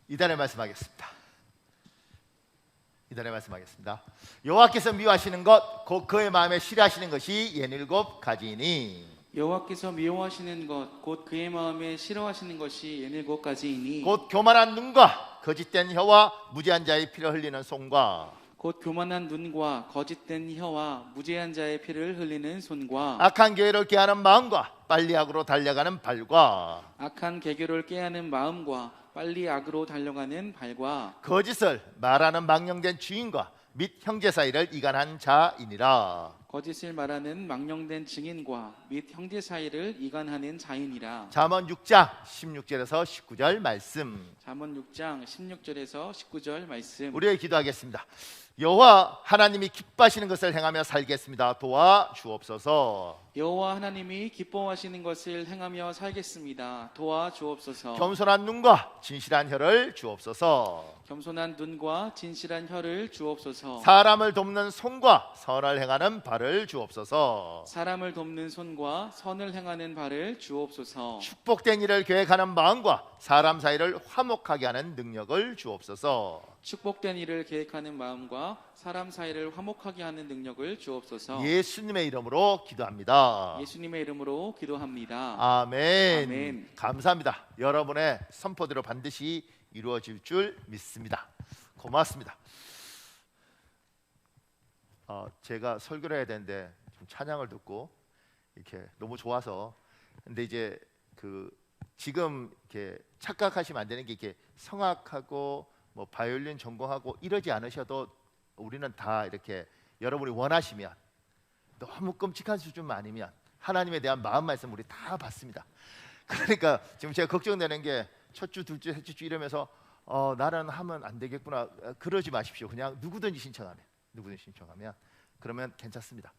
이달의 말씀하겠습니다. 여호와께서 미워하시는 것 곧 그의 마음에 싫어하시는 것이 67가지이니 여호와께서 미워하시는 것 곧 그의 마음에 싫어하시는 것이 67가지이니 곧 교만한 눈과 거짓된 혀와 무지한 자의 피를 흘리는 손과 곧 교만한 눈과 거짓된 혀와 무죄한 자의 피를 흘리는 손과 악한 계획을 깨하는 마음과 빨리 악으로 달려가는 발과 악한 계교를 깨하는 마음과 빨리 악으로 달려가는 발과 거짓을 말하는 망령된 주인과 및 형제 사이를 이간한 자이니라. 거짓을 말하는 망령된 증인과 및 형제 사이를 이간하는 자이니라. 잠언 6장 16절에서 19절 말씀. 잠언 6장 16절에서 19절 말씀. 우리의 기도하겠습니다. 여호와 하나님이 기뻐하시는 것을 행하며 살겠습니다. 도와주옵소서. 여호와 하나님이 기뻐하시는 것을 행하며 살겠습니다. 도와주옵소서. 겸손한 눈과 진실한 혀를 주옵소서. 겸손한 눈과 진실한 혀를 주옵소서. 사람을 돕는 손과 선을 행하는 발을 주옵소서. 사람을 돕는 손과 선을 행하는 발을 주옵소서. 축복된 일을 계획하는 마음과 사람 사이를 화목하게 하는 능력을 주옵소서. 축복된 일을 계획하는 마음과 사람 사이를 화목하게 하는 능력을 주옵소서. 예수님의 이름으로 기도합니다. 예수님의 이름으로 기도합니다. 아멘. 아멘. 감사합니다. 여러분의 선포대로 반드시 이루어질 줄 믿습니다. 고맙습니다. 제가 설교를 해야 되는데 좀 찬양을 듣고 이렇게 너무 좋아서, 근데 이제 지금 이렇게 착각하시면 안 되는 게, 이렇게 성악하고 뭐 바이올린 전공하고 이러지 않으셔도 우리는 다 이렇게 여러분이 원하시면, 너무 끔찍한 수준만 아니면 하나님에 대한 마음 말씀 우리 다 받습니다. 그러니까 지금 제가 걱정되는 게 첫 주, 둘 주, 셋째 주 이러면서 나는 하면 안 되겠구나, 그러지 마십시오. 그냥 누구든지 신청하면 그러면 괜찮습니다.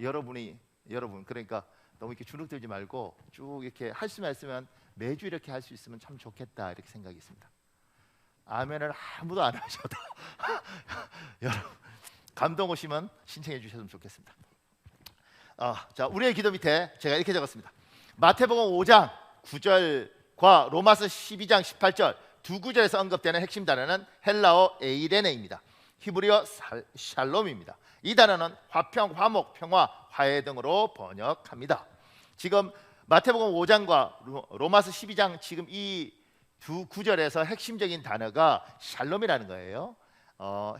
여러분 그러니까 너무 이렇게 주눅들지 말고 쭉 이렇게 할 수만 있으면 매주 이렇게 할 수 있으면 참 좋겠다, 이렇게 생각이 있습니다. 아멘을 아무도 안 하셔도 여러분 감동 오시면 신청해 주셨으면 좋겠습니다. 자, 우리의 기도 밑에 제가 이렇게 적었습니다. 마태복음 5장 9절과 로마서 12장 18절 두 구절에서 언급되는 핵심 단어는 헬라어 에이레네입니다. 히브리어 샬롬입니다. 이 단어는 화평, 화목, 평화, 화해 등으로 번역합니다. 지금 마태복음 5장과 로마서 12장 지금 이 두 구절에서 핵심적인 단어가 샬롬이라는 거예요.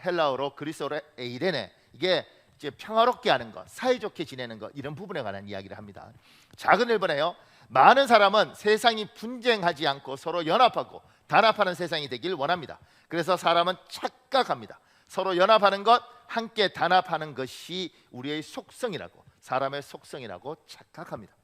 헬라어로 그리스어로 에이레네, 이게 이제 평화롭게 하는 것, 사이좋게 지내는 것, 이런 부분에 관한 이야기를 합니다. 작은 일본에요, 많은 사람은 세상이 분쟁하지 않고 서로 연합하고 단합하는 세상이 되길 원합니다. 그래서 사람은 착각합니다. 서로 연합하는 것, 함께 단합하는 것이 우리의 속성이라고, 사람의 속성이라고 착각합니다.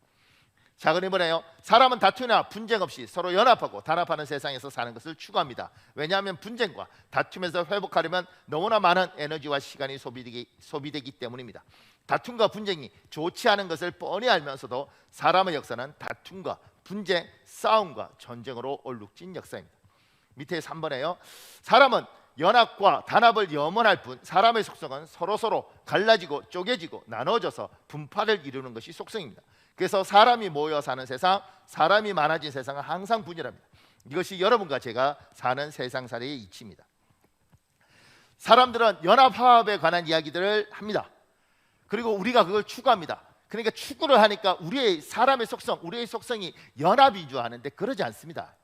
작은 일본에요, 사람은 다투나 분쟁 없이 서로 연합하고 단합하는 세상에서 사는 것을 추구합니다. 왜냐하면 분쟁과 다툼에서 회복하려면 너무나 많은 에너지와 시간이 소비되기 때문입니다. 다툼과 분쟁이 좋지 않은 것을 뻔히 알면서도 사람의 역사는 다툼과 분쟁, 싸움과 전쟁으로 얼룩진 역사입니다. 밑에 3번에요, 사람은 연합과 단합을 염원할 뿐 사람의 속성은 서로서로 갈라지고 쪼개지고 나눠져서 분파를 이루는 것이 속성입니다. 그래서 사람이 모여 사는 세상, 사람이 많아진 세상은 항상 분열합니다. 이것이 여러분과 제가 사는 세상살이의 이치입니다. 사람들은 연합화합에 관한 이야기들을 합니다. 그리고 우리가 그걸 추구합니다. 그러니까 추구를 하니까 우리의 사람의 속성, 우리의 속성이 연합인 줄 아는데 그러지 않습니다.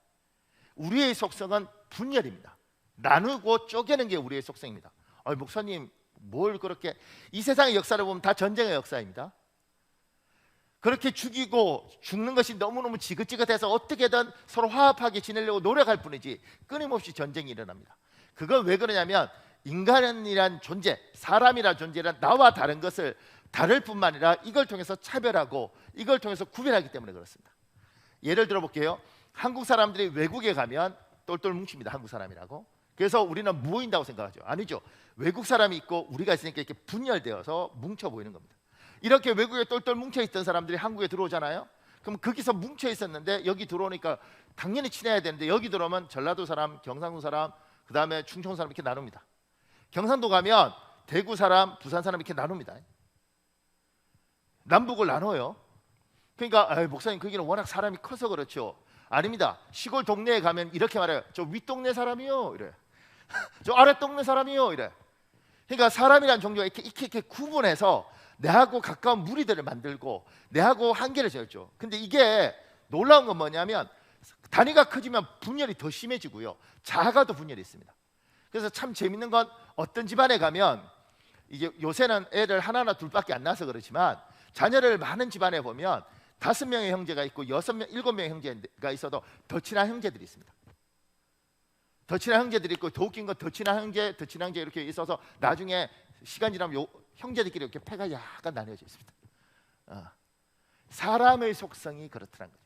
우리의 속성은 분열입니다. 나누고 쪼개는 게 우리의 속성입니다. 목사님 뭘 그렇게, 이 세상의 역사를 보면 다 전쟁의 역사입니다. 그렇게 죽이고 죽는 것이 너무너무 지긋지긋해서 어떻게든 서로 화합하게 지내려고 노력할 뿐이지 끊임없이 전쟁이 일어납니다. 그건 왜 그러냐면 인간이란 존재, 사람이란 존재란 나와 다른 것을 다를 뿐만 아니라 이걸 통해서 차별하고 이걸 통해서 구별하기 때문에 그렇습니다. 예를 들어 볼게요. 한국 사람들이 외국에 가면 똘똘 뭉칩니다. 한국 사람이라고. 그래서 우리는 모인다고 생각하죠. 아니죠. 외국 사람이 있고 우리가 있으니까 이렇게 분열되어서 뭉쳐 보이는 겁니다. 이렇게 외국에 똘똘 뭉쳐있던 사람들이 한국에 들어오잖아요. 그럼 거기서 뭉쳐 있었는데 여기 들어오니까 당연히 친해야 되는데, 여기 들어오면 전라도 사람, 경상도 사람, 그 다음에 충청 사람 이렇게 나눕니다. 경상도 가면 대구 사람, 부산 사람 이렇게 나눕니다. 남북을 나눠요. 그러니까 목사님 거기는 워낙 사람이 커서 그렇죠. 아닙니다. 시골 동네에 가면 이렇게 말해요. 저 윗동네 사람이요 이래. 저 아랫동네 사람이요 이래. 그러니까 사람이란 종류가 이렇게 구분해서 내하고 가까운 무리들을 만들고 내하고 한계를 지었죠. 근데 이게 놀라운 건 뭐냐면 단위가 커지면 분열이 더 심해지고요, 작아도 분열이 있습니다. 그래서 참 재밌는 건 어떤 집안에 가면, 이게 요새는 애를 하나나 둘밖에 안 낳아서 그렇지만 자녀를 많은 집안에 보면 5명의 형제가 있고 6명, 7명의 형제가 있어도 더 친한 형제들이 있습니다. 더 친한 형제들이 있고, 더 웃긴 건 더 친한 형제 이렇게 있어서 나중에 시간 지나면 요 형제들끼리 이렇게 패가 약간 나뉘어져 있습니다. 사람의 속성이 그렇더란 거죠.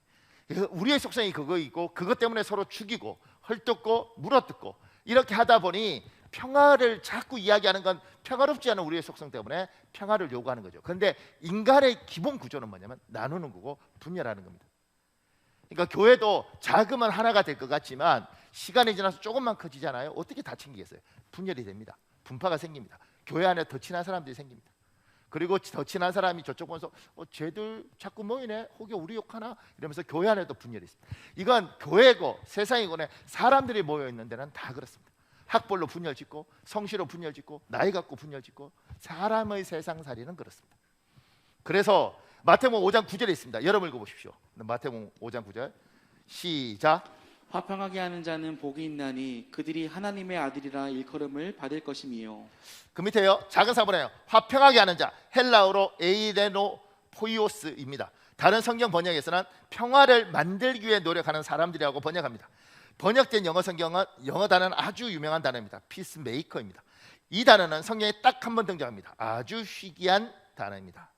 그래서 우리의 속성이 그거이고, 그것 때문에 서로 죽이고 헐뜯고 물어뜯고 이렇게 하다 보니 평화를 자꾸 이야기하는 건 평화롭지 않은 우리의 속성 때문에 평화를 요구하는 거죠. 그런데 인간의 기본 구조는 뭐냐면 나누는 거고 분열하는 겁니다. 그러니까 교회도 작으면 하나가 될 것 같지만 시간이 지나서 조금만 커지잖아요. 어떻게 다 챙기겠어요? 분열이 됩니다. 분파가 생깁니다. 교회 안에 더 친한 사람들이 생깁니다. 그리고 더 친한 사람이 저쪽 보면서 쟤들 자꾸 모이네, 혹여 우리 욕하나 이러면서 교회 안에도 분열이 있습니다. 이건 교회고 세상이고 사람들이 모여 있는 데는 다 그렇습니다. 학벌로 분열짓고 성씨로 분열짓고 나이 갖고 분열짓고 사람의 세상살이는 그렇습니다. 그래서 마태복음 5장 9절에 있습니다. 여러분 읽어보십시오. 마태복음 5장 9절 시작. 화평하게 하는 자는 복이 있나니 그들이 하나님의 아들이라 일컬음을 받을 것임이요. 그 밑에요, 작은 사본에요, 화평하게 하는 자, 헬라어로 에이레노 포이오스입니다. 다른 성경 번역에서는 평화를 만들기 위해 노력하는 사람들이라고 번역합니다. 번역된 영어 성경은 영어 단어는 아주 유명한 단어입니다. 피스메이커입니다. 이 단어는 성경에 딱 한 번 등장합니다. 아주 희귀한 단어입니다.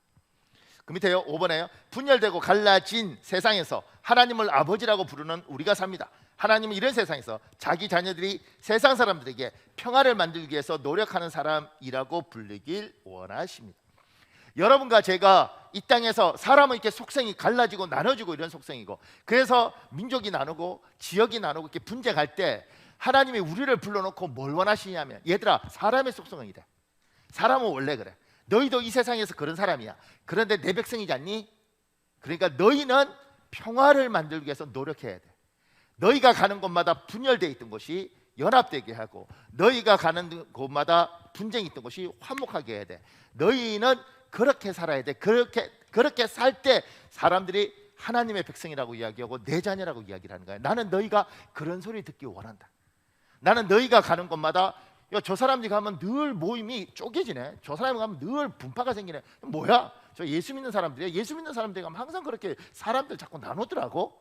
그 밑에요, 5번에요, 분열되고 갈라진 세상에서 하나님을 아버지라고 부르는 우리가 삽니다. 하나님은 이런 세상에서 자기 자녀들이 세상 사람들에게 평화를 만들기 위해서 노력하는 사람이라고 불리길 원하십니다. 여러분과 제가 이 땅에서 사람은 이렇게 속성이 갈라지고 나눠지고 이런 속성이고, 그래서 민족이 나누고 지역이 나누고 이렇게 분쟁할 때 하나님이 우리를 불러놓고 뭘 원하시냐면, 얘들아 사람의 속성은 이래. 사람은 원래 그래. 너희도 이 세상에서 그런 사람이야. 그런데 내 백성이지 않니? 그러니까 너희는 평화를 만들기 위해서 노력해야 돼. 너희가 가는 곳마다 분열되어 있던 곳이 연합되게 하고, 너희가 가는 곳마다 분쟁이 있던 곳이 화목하게 해야 돼. 너희는 그렇게 살아야 돼. 그렇게 살 때 사람들이 하나님의 백성이라고 이야기하고 내 자녀라고 이야기를 하는 거야. 나는 너희가 그런 소리 듣기 원한다. 나는 너희가 가는 곳마다, 저 사람들이 가면 늘 모임이 쪼개지네, 저 사람이 가면 늘 분파가 생기네, 뭐야? 저 예수 믿는 사람들이야. 예수 믿는 사람들이 가면 항상 그렇게 사람들 자꾸 나누더라고.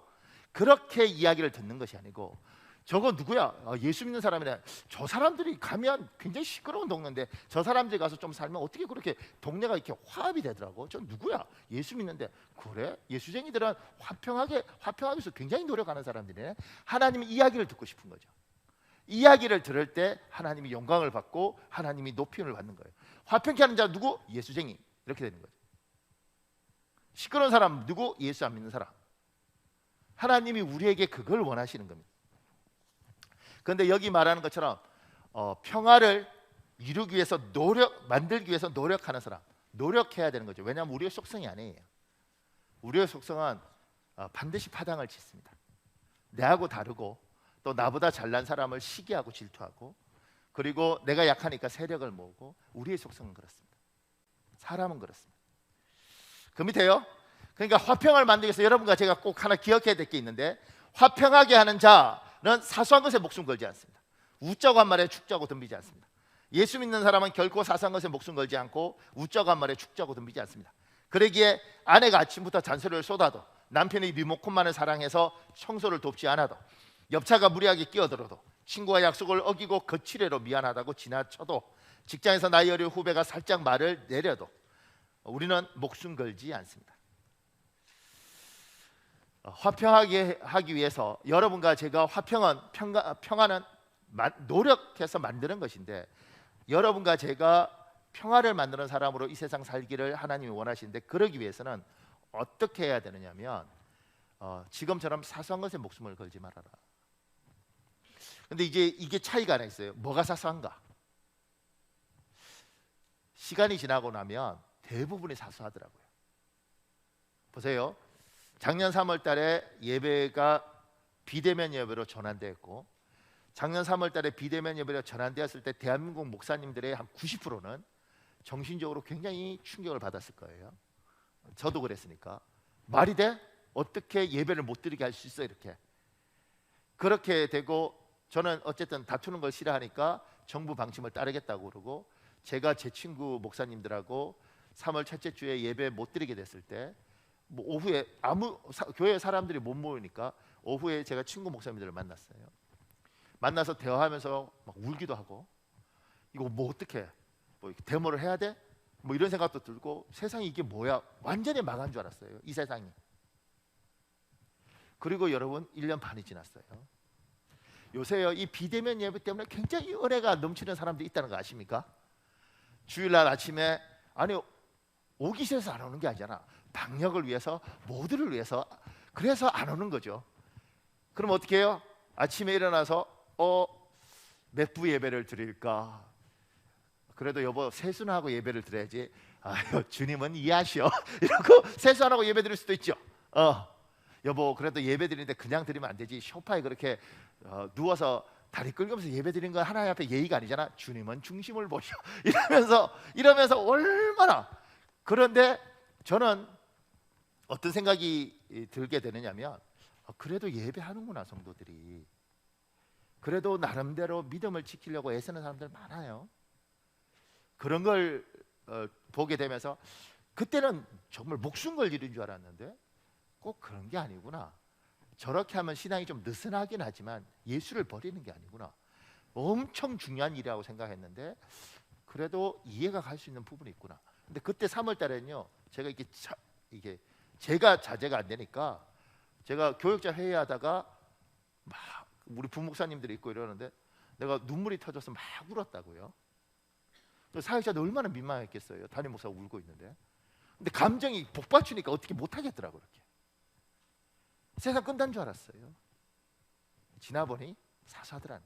그렇게 이야기를 듣는 것이 아니고, 저거 누구야? 예수 믿는 사람이래. 저 사람들이 가면 굉장히 시끄러운 동네인데 저 사람들이 가서 좀 살면 어떻게 그렇게 동네가 이렇게 화합이 되더라고. 저 누구야? 예수 믿는데. 그래? 예수쟁이들은 화평하기 위해서 굉장히 노력하는 사람들이네. 하나님의 이야기를 듣고 싶은 거죠. 이야기를 들을 때 하나님이 영광을 받고 하나님이 높임을 받는 거예요. 화평케 하는 자 누구? 예수쟁이. 이렇게 되는 거죠. 시끄러운 사람 누구? 예수 안 믿는 사람. 하나님이 우리에게 그걸 원하시는 겁니다. 그런데 여기 말하는 것처럼 평화를 이루기 위해서 만들기 위해서 노력하는 사람, 노력해야 되는 거죠. 왜냐하면 우리의 속성이 아니에요. 우리의 속성은 반드시 파당을 짓습니다. 내하고 다르고, 또 나보다 잘난 사람을 시기하고 질투하고, 그리고 내가 약하니까 세력을 모으고, 우리의 속성은 그렇습니다. 사람은 그렇습니다. 그 밑에요, 그러니까 화평을 만들기 위해서 여러분과 제가 꼭 하나 기억해야 될 게 있는데, 화평하게 하는 자는 사소한 것에 목숨 걸지 않습니다. 웃자고 한 말에 축자고 덤비지 않습니다. 예수 믿는 사람은 결코 사소한 것에 목숨 걸지 않고 웃자고 한 말에 축자고 덤비지 않습니다. 그러기에 아내가 아침부터 잔소리를 쏟아도, 남편이 리모컨만을 사랑해서 청소를 돕지 않아도, 옆차가 무리하게 끼어들어도, 친구와 약속을 어기고 거칠애로 미안하다고 지나쳐도, 직장에서 나이 어린 후배가 살짝 말을 내려도 우리는 목숨 걸지 않습니다. 화평하게 하기 위해서 여러분과 제가 평화는 노력해서 만드는 것인데, 여러분과 제가 평화를 만드는 사람으로 이 세상 살기를 하나님이 원하시는데, 그러기 위해서는 어떻게 해야 되느냐면 지금처럼 사소한 것에 목숨을 걸지 말아라. 근데 이게 차이가 하나 있어요. 뭐가 사소한가? 시간이 지나고 나면 대부분이 사소하더라고요. 보세요. 작년 3월 달에 예배가 비대면 예배로 전환되었고, 작년 3월 달에 비대면 예배로 전환되었을 때 대한민국 목사님들의 한 90%는 정신적으로 굉장히 충격을 받았을 거예요. 저도 그랬으니까. 말이 돼? 어떻게 예배를 못 드리게 할 수 있어? 이렇게. 그렇게 되고, 저는 어쨌든 다투는 걸 싫어하니까 정부 방침을 따르겠다고 그러고, 제가 제 친구 목사님들하고 3월 첫째 주에 예배 못 드리게 됐을 때, 뭐 오후에 교회 사람들이 못 모이니까 오후에 제가 친구 목사님들을 만났어요. 만나서 대화하면서 막 울기도 하고, 이거 뭐 어떻게 뭐 데모를 해야 돼? 뭐 이런 생각도 들고, 세상이 이게 뭐야? 완전히 망한 줄 알았어요, 이 세상이. 그리고 여러분, 1년 반이 지났어요. 요새요, 이 비대면 예배 때문에 굉장히 은혜가 넘치는 사람들이 있다는 거 아십니까? 주일날 아침에, 아니 오기 싫어서 안 오는 게 아니잖아. 방역을 위해서, 모두를 위해서, 그래서 안 오는 거죠. 그럼 어떻게 해요? 아침에 일어나서 몇 부 예배를 드릴까? 그래도 여보 세수하고 예배를 드려야지. 아유, 주님은 이해하시오. 이러고 세수 안 하고 예배 드릴 수도 있죠. 여보 그래도 예배 드리는데 그냥 드리면 안 되지. 소파에 그렇게 누워서 다리 끌면서 예배 드리는 건 하나님 앞에 예의가 아니잖아. 주님은 중심을 보시오. 이러면서 얼마나. 그런데 저는 어떤 생각이 들게 되느냐면, 그래도 예배하는구나 성도들이. 그래도 나름대로 믿음을 지키려고 애쓰는 사람들 많아요. 그런 걸 보게 되면서 그때는 정말 목숨 걸 일인 줄 알았는데 꼭 그런 게 아니구나. 저렇게 하면 신앙이 좀 느슨하긴 하지만 예수를 버리는 게 아니구나. 엄청 중요한 일이라고 생각했는데 그래도 이해가 갈 수 있는 부분이 있구나. 근데 그때 3월 달에는요, 제가 이게 제가 자제가 안 되니까 제가 교역자 회의하다가 막 우리 부목사님들이 있고 이러는데 내가 눈물이 터져서 막 울었다고요. 사역자도 얼마나 민망했겠어요. 담임 목사가 울고 있는데. 근데 감정이 복받치니까 어떻게 못하겠더라고. 그렇게 세상 끝난 줄 알았어요. 지나보니 사소하더라는.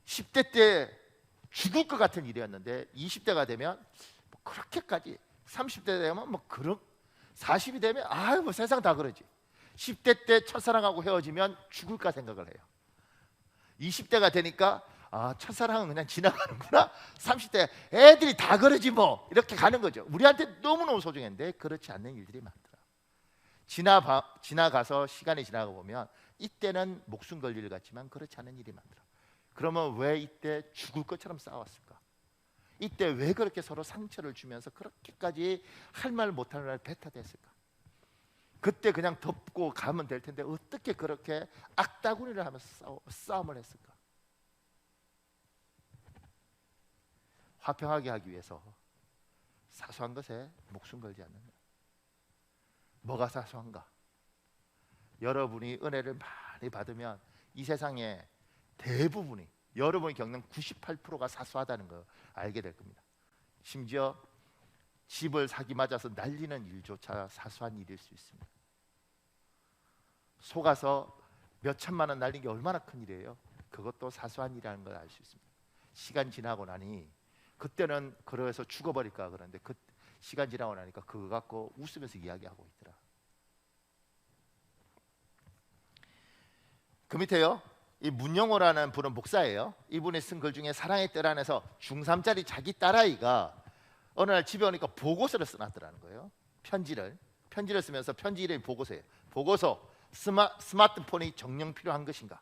10대 때 죽을 것 같은 일이었는데 20대가 되면 뭐 그렇게까지, 30대 되면 뭐 그런, 40이 되면 아유 뭐 세상 다 그러지. 10대 때 첫사랑하고 헤어지면 죽을까 생각을 해요. 20대가 되니까 첫사랑은 그냥 지나가는구나. 30대 애들이 다 그러지 뭐, 이렇게 가는 거죠. 우리한테 너무너무 소중했는데 그렇지 않는 일들이 많더라. 지나가서 시간이 지나가 보면 이때는 목숨 걸 일 같지만 그렇지 않은 일이 많더라. 그러면 왜 이때 죽을 것처럼 싸웠을까? 이때 왜 그렇게 서로 상처를 주면서 그렇게까지 할 말 못할 말 뱉어댔을까? 그때 그냥 덮고 가면 될 텐데 어떻게 그렇게 악다구니를 하면서 싸움을 했을까? 화평하게 하기 위해서 사소한 것에 목숨 걸지 않는다. 뭐가 사소한가? 여러분이 은혜를 많이 받으면 이 세상에 대부분이, 여러분이 겪는 98%가 사소하다는 거 알게 될 겁니다. 심지어 집을 사기 맞아서 날리는 일조차 사소한 일일 수 있습니다. 속아서 몇 천만 원 날린 게 얼마나 큰 일이에요. 그것도 사소한 일이라는 걸 알 수 있습니다. 시간 지나고 나니 그때는 그래서 죽어버릴까 그러는데 그 시간 지나고 나니까 그거 갖고 웃으면서 이야기하고 있더라. 그 밑에요, 이 문영호라는 분은 목사예요. 이분이 쓴 글 중에 사랑의 뜰 안에서 중3짜리 자기 딸아이가 어느 날 집에 오니까 보고서를 써놨더라는 거예요. 편지를 쓰면서 편지 이름이 보고서예요. 보고서. 스마트폰이 정녕 필요한 것인가?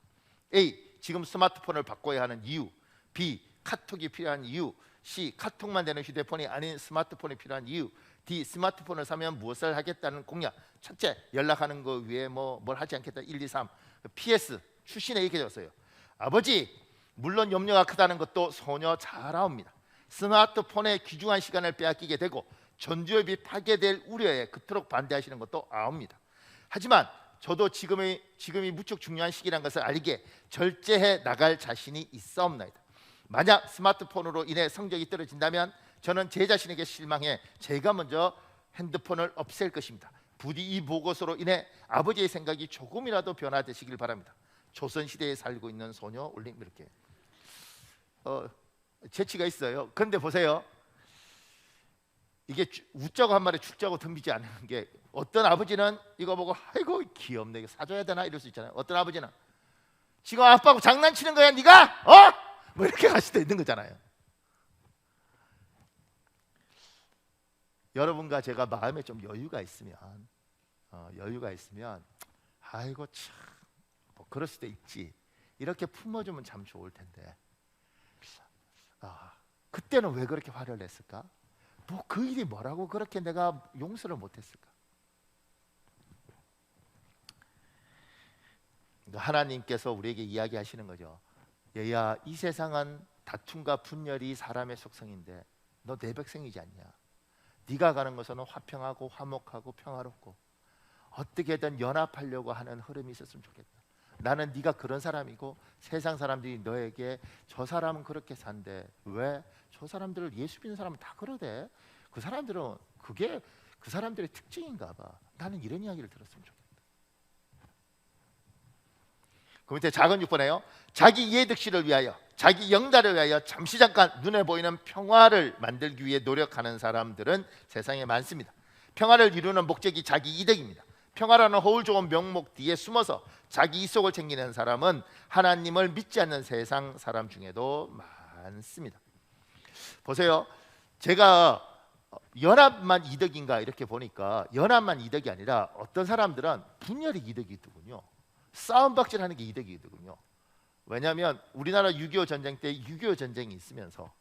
A. 지금 스마트폰을 바꿔야 하는 이유. B. 카톡이 필요한 이유. C. 카톡만 되는 휴대폰이 아닌 스마트폰이 필요한 이유. D. 스마트폰을 사면 무엇을 하겠다는 공약. 첫째, 연락하는 거 위에 뭘 하지 않겠다. 1, 2, 3. PS. 출신에 이렇게 적었어요. 아버지, 물론 염려가 크다는 것도 소녀 잘 아옵니다. 스마트폰의 귀중한 시간을 빼앗기게 되고 전두엽이 파괴될 우려에 그토록 반대하시는 것도 아옵니다. 하지만 저도 지금이 무척 중요한 시기라는 것을 알기에 절제해 나갈 자신이 있사옵나이다. 만약 스마트폰으로 인해 성적이 떨어진다면 저는 제 자신에게 실망해 제가 먼저 핸드폰을 없앨 것입니다. 부디 이 보고서로 인해 아버지의 생각이 조금이라도 변화되시길 바랍니다. 조선시대에 살고 있는 소녀 올림. 이렇게 재치가 있어요. 그런데 보세요, 이게 웃자고 한 말에 죽자고 덤비지 않는 게, 어떤 아버지는 이거 보고 아이고 귀엽네 이거 사줘야 되나 이럴 수 있잖아요. 어떤 아버지는 지금 아빠하고 장난치는 거야 네가? 어? 뭐 이렇게 갈 수도 있는 거잖아요. 여러분과 제가 마음에 좀 여유가 있으면 아이고 참 뭐 그럴 수도 있지 이렇게 품어주면 참 좋을 텐데, 그때는 왜 그렇게 화를 냈을까? 뭐 그 일이 뭐라고 그렇게 내가 용서를 못했을까? 하나님께서 우리에게 이야기하시는 거죠. 얘야, 이 세상은 다툼과 분열이 사람의 속성인데 너 내 백성이지 않냐? 네가 가는 것은 화평하고 화목하고 평화롭고 어떻게든 연합하려고 하는 흐름이 있었으면 좋겠다. 나는 네가 그런 사람이고 세상 사람들이 너에게 저 사람은 그렇게 산대, 왜? 저 사람들을 예수 믿는 사람은 다 그러대. 그 사람들은 그게 그 사람들의 특징인가 봐. 나는 이런 이야기를 들었으면 좋겠다. 그 밑에 작은 6번에요. 자기 이해득실을 위하여, 자기 영달을 위하여 잠시 잠깐 눈에 보이는 평화를 만들기 위해 노력하는 사람들은 세상에 많습니다. 평화를 이루는 목적이 자기 이득입니다. 평화라는 허울 좋은 명목 뒤에 숨어서 자기 이속을 챙기는 사람은 하나님을 믿지 않는 세상 사람 중에도 많습니다. 보세요. 제가 연합만 이득인가 이렇게 보니까 연합만 이득이 아니라 어떤 사람들은 분열이 이득이더군요. 싸움박질하는 게 이득이더군요. 왜냐하면 우리나라 6.25 전쟁 때 6.25 전쟁이 있으면서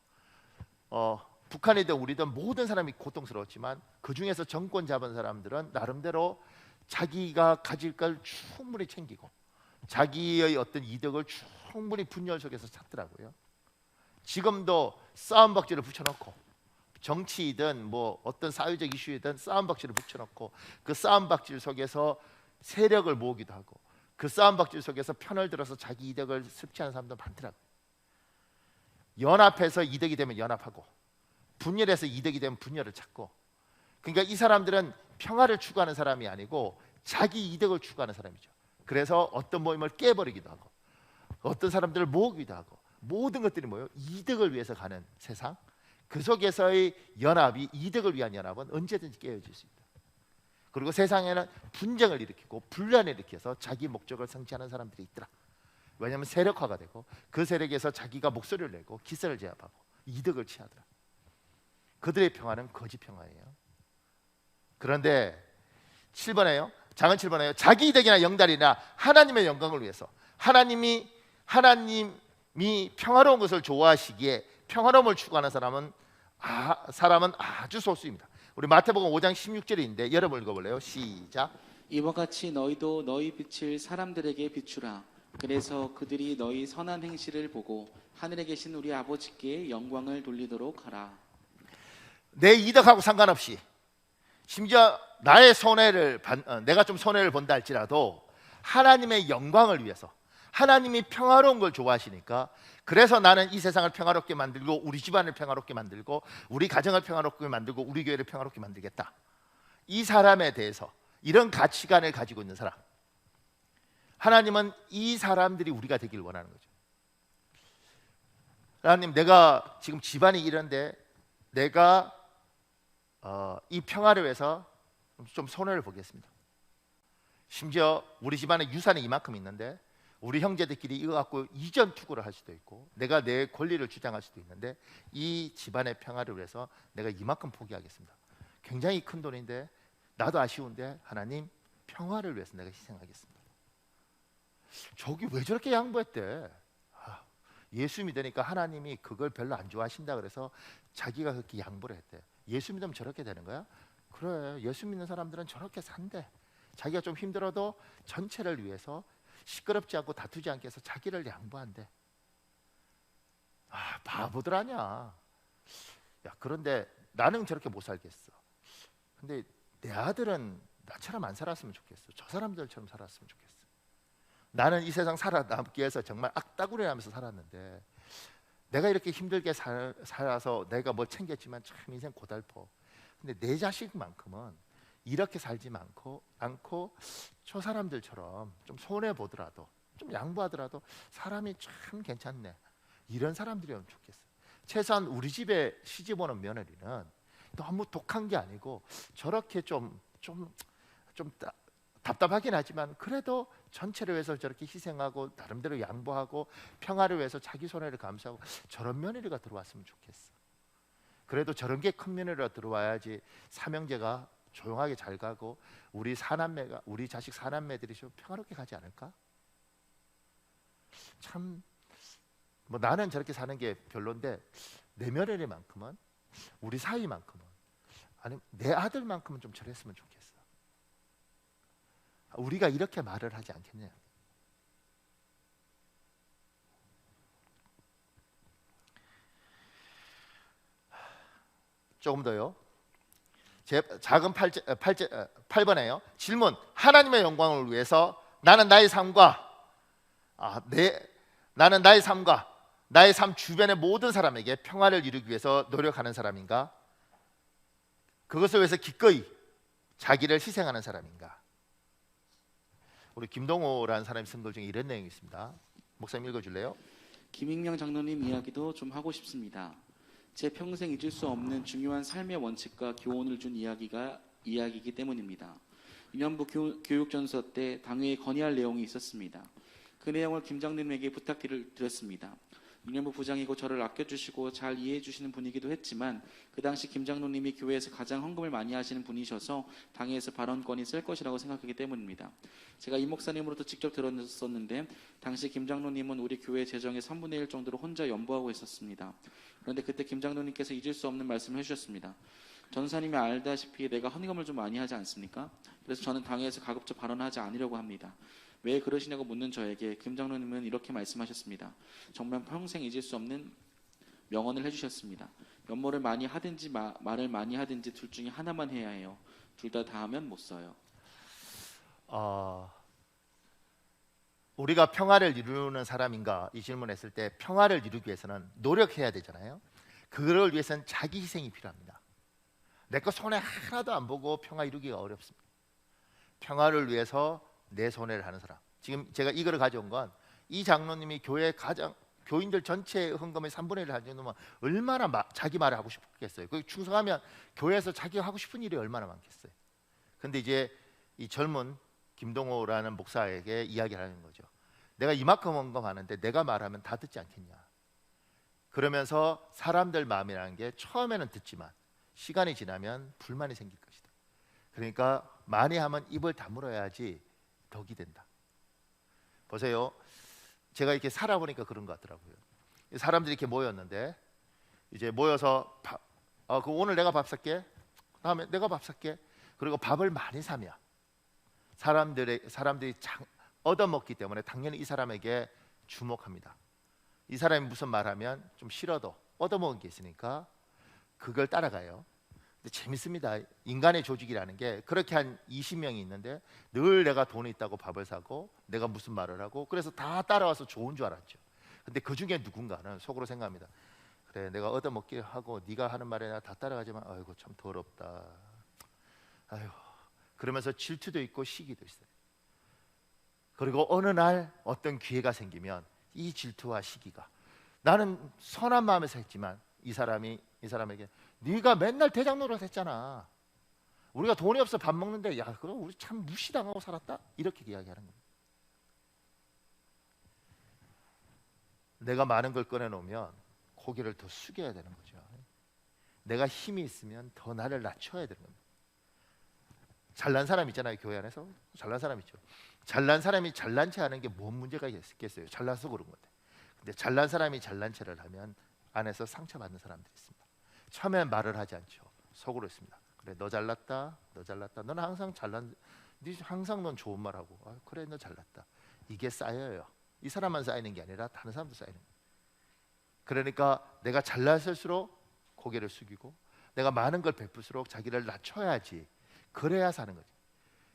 북한이든 우리든 모든 사람이 고통스러웠지만 그 중에서 정권 잡은 사람들은 나름대로 자기가 가질 걸 충분히 챙기고 자기의 어떤 이득을 충분히 분열 속에서 찾더라고요. 지금도 싸움박질을 붙여놓고 정치이든 뭐 어떤 사회적 이슈이든 싸움박질을 붙여놓고 그 싸움박질 속에서 세력을 모으기도 하고 그 싸움박질 속에서 편을 들어서 자기 이득을 습취하는 사람도 많더라고요. 연합해서 이득이 되면 연합하고 분열해서 이득이 되면 분열을 찾고, 그러니까 이 사람들은 평화를 추구하는 사람이 아니고 자기 이득을 추구하는 사람이죠. 그래서 어떤 모임을 깨버리기도 하고 어떤 사람들을 모으기도 하고 모든 것들이 뭐예요? 이득을 위해서 가는 세상. 그 속에서의 연합이, 이득을 위한 연합은 언제든지 깨어질 수 있다. 그리고 세상에는 분쟁을 일으키고 분란을 일으켜서 자기 목적을 성취하는 사람들이 있더라. 왜냐하면 세력화가 되고 그 세력에서 자기가 목소리를 내고 기세를 제압하고 이득을 취하더라. 그들의 평화는 거짓 평화예요. 그런데 7번에요. 작은 7번에요. 자기 이득이나 영달이나 하나님의 영광을 위해서 하나님이 평화로운 것을 좋아하시기에 평화로움을 추구하는 사람은 아주 소수입니다. 우리 마태복음 5장 16절인데 여러분 읽어볼래요? 시작. 이와 같이 너희도 너희 빛을 사람들에게 비추라. 그래서 그들이 너희 선한 행실을 보고 하늘에 계신 우리 아버지께 영광을 돌리도록 하라. 내 이득하고 상관없이 심지어 나의 내가 좀 손해를 본다 할지라도 하나님의 영광을 위해서, 하나님이 평화로운 걸 좋아하시니까, 그래서 나는 이 세상을 평화롭게 만들고 우리 집안을 평화롭게 만들고 우리 가정을 평화롭게 만들고 우리 교회를 평화롭게 만들겠다. 이 사람에 대해서 이런 가치관을 가지고 있는 사람, 하나님은 이 사람들이 우리가 되길 원하는 거죠. 하나님, 내가 지금 집안이 이런데 내가 이 평화를 위해서 좀 손해를 보겠습니다. 심지어 우리 집안에 유산이 이만큼 있는데 우리 형제들끼리 이거 갖고 이전 투구를 할 수도 있고 내가 내 권리를 주장할 수도 있는데 이 집안의 평화를 위해서 내가 이만큼 포기하겠습니다. 굉장히 큰 돈인데 나도 아쉬운데 하나님 평화를 위해서 내가 희생하겠습니다. 저기 왜 저렇게 양보했대? 예수 믿으니까 하나님이 그걸 별로 안 좋아하신다 그래서 자기가 그렇게 양보를 했대. 예수 믿으면 저렇게 되는 거야? 그래, 예수 믿는 사람들은 저렇게 산대. 자기가 좀 힘들어도 전체를 위해서 시끄럽지 않고 다투지 않게 해서 자기를 양보한대. 바보들 아니야. 그런데 나는 저렇게 못 살겠어. 근데 내 아들은 나처럼 안 살았으면 좋겠어. 저 사람들처럼 살았으면 좋겠어. 나는 이 세상 살아남기 위해서 정말 악다구리 하면서 살았는데 내가 이렇게 힘들게 살아서 내가 뭐 챙겼지만 참 인생 고달퍼. 근데 내 자식만큼은 이렇게 살지 않고 저 사람들처럼 좀 손해 보더라도 좀 양보하더라도 사람이 참 괜찮네. 이런 사람들이면 좋겠어. 최소한 우리 집에 시집 오는 며느리는 너무 독한 게 아니고 저렇게 좀 답답하긴 하지만 그래도 전체를 위해서 저렇게 희생하고 나름대로 양보하고 평화를 위해서 자기 손해를 감수하고 저런 며느리가 들어왔으면 좋겠어. 그래도 저런 게 큰 며느리가 들어와야지 삼형제가 조용하게 잘 가고 우리 사남매가 우리 자식 사남매들이 좀 평화롭게 가지 않을까? 참 뭐 나는 저렇게 사는 게 별론데 내 며느리만큼은 우리 사이만큼은 아니 내 아들만큼은 좀 저랬으면 좋겠어. 우리가 이렇게 말을 하지 않겠냐? 조금 더요. 제 작은 8번에요. 질문. 하나님의 영광을 위해서 나는 나의 삶과 나는 나의 삶과 나의 삶 주변의 모든 사람에게 평화를 이루기 위해서 노력하는 사람인가? 그것을 위해서 기꺼이 자기를 희생하는 사람인가? 우리 김동호라는 사람이 쓴 글 중에 이런 내용이 있습니다. 목사님 읽어줄래요? 김익명 장로님 이야기도 좀 하고 싶습니다. 제 평생 잊을 수 없는 중요한 삶의 원칙과 교훈을 준 이야기이기 때문입니다. 위안부 교육전서 때 당회에 건의할 내용이 있었습니다. 그 내용을 김 장로님에게 부탁드렸습니다. 위안부 부장이고 저를 아껴주시고 잘 이해해주시는 분이기도 했지만 그 당시 김 장로님이 교회에서 가장 헌금을 많이 하시는 분이셔서 당회에서 발언권이 쓸 것이라고 생각하기 때문입니다. 제가 이 목사님으로도 직접 들었었는데 당시 김 장로님은 우리 교회 재정의 3분의 1 정도로 혼자 연보하고 있었습니다. 그런데 그때 김 장로님께서 잊을 수 없는 말씀을 해주셨습니다. 전사님이 알다시피 내가 헌금을 좀 많이 하지 않습니까? 그래서 저는 당회에서 가급적 발언하지 않으려고 합니다. 왜 그러시냐고 묻는 저에게 김 장로님은 이렇게 말씀하셨습니다. 정말 평생 잊을 수 없는 명언을 해주셨습니다. 연모를 많이 하든지 말을 많이 하든지 둘 중에 하나만 해야 해요. 둘 다 하면 못 써요. 우리가 평화를 이루는 사람인가 이 질문했을 때 평화를 이루기 위해서는 노력해야 되잖아요. 그걸 위해서는 자기 희생이 필요합니다. 내 거 손해 하나도 안 보고 평화 이루기가 어렵습니다. 평화를 위해서 내 손해를 하는 사람. 지금 제가 이거를 가져온 건 이 장로님이 교회 교인들 전체 헌금의 3분의 1을 하려면 얼마나 자기 말을 하고 싶겠어요. 그 충성하면 교회에서 자기가 하고 싶은 일이 얼마나 많겠어요. 근데 이제 이 젊은 김동호라는 목사에게 이야기를 하는 거죠. 내가 이만큼 헌금하는데 내가 말하면 다 듣지 않겠냐. 그러면서 사람들 마음이라는 게 처음에는 듣지만 시간이 지나면 불만이 생길 것이다. 그러니까 많이 하면 입을 다물어야지 덕이 된다. 보세요. 제가 이렇게 살아보니까 그런 것 같더라고요. 사람들이 이렇게 모였는데 이제 모여서 오늘 내가 밥 살게. 다음에 내가 밥 살게. 그리고 밥을 많이 사면 사람들이 얻어먹기 때문에 당연히 이 사람에게 주목합니다. 이 사람이 무슨 말하면 좀 싫어도 얻어먹은 게 있으니까 그걸 따라가요. 근데 재밌습니다. 인간의 조직이라는 게 그렇게 한 20명이 있는데 늘 내가 돈이 있다고 밥을 사고 내가 무슨 말을 하고 그래서 다 따라와서 좋은 줄 알았죠. 근데 그 중에 누군가는 속으로 생각합니다. 그래 내가 얻어먹기 하고 네가 하는 말에 나 다 따라가지만 아이고 참 더럽다. 아이고 그러면서 질투도 있고 시기도 있어요. 그리고 어느 날 어떤 기회가 생기면 이 질투와 시기가 나는 선한 마음에서 했지만 이 사람에게 네가 맨날 대장 노릇 했잖아. 우리가 돈이 없어 밥 먹는데 야 그럼 우리 참 무시당하고 살았다. 이렇게 이야기하는 거예요. 내가 많은 걸 꺼내놓으면 고개를 더 숙여야 되는 거죠. 내가 힘이 있으면 더 나를 낮춰야 되는 겁니다. 잘난 사람 있잖아요. 교회 안에서 잘난 사람 있죠. 잘난 사람이 잘난 체 하는 게 뭔 문제가 있겠어요. 잘나서 그런 건데. 근데 잘난 사람이 잘난 체를 하면 안에서 상처받는 사람들이 있습니다. 처음엔 말을 하지 않죠. 속으로 있습니다. 그래 너 잘났다. 너 잘났다. 너는 항상 네 항상 넌 좋은 말하고 그래 너 잘났다. 이게 쌓여요. 이 사람만 쌓이는 게 아니라 다른 사람도 쌓이는 거예요. 그러니까 내가 잘났을수록 고개를 숙이고 내가 많은 걸 베풀수록 자기를 낮춰야지. 그래야 사는 거지.